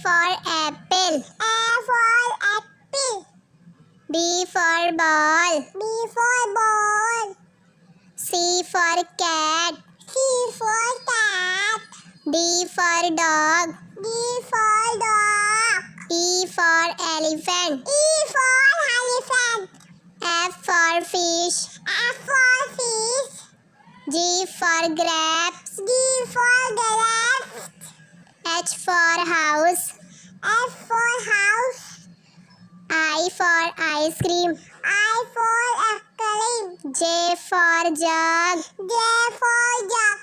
for apple. A for apple. B for ball. B for ball. C for cat. C for cat. D for dog. D for dog. E for elephant. E for elephant. F for fish. F for fish. G for grapes. G for grapes. H for house. H for house. I for ice cream. I for ice cream. J for jug. J for jug.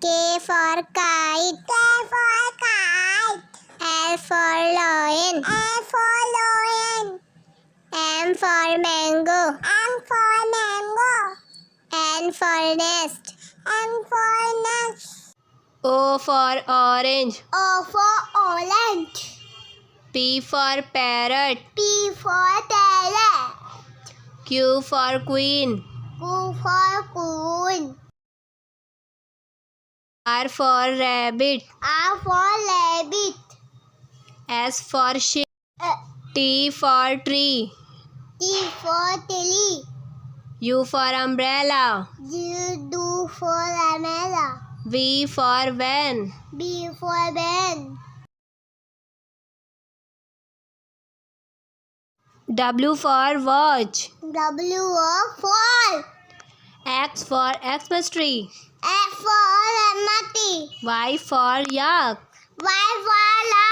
K for kite. K for kite. L for lion. L for lion. M for mango. M for mango. N for nest. N for nest. O for orange. O for orange. P for parrot. P for parrot. Q for queen. Q for queen. R for rabbit. R for rabbit. S for sheep. T for tree. T for tree. U for umbrella. U for umbrella. V for van. B for van. W for watch. W for X for Xmas tree. F for Mati. Y for yak. Y for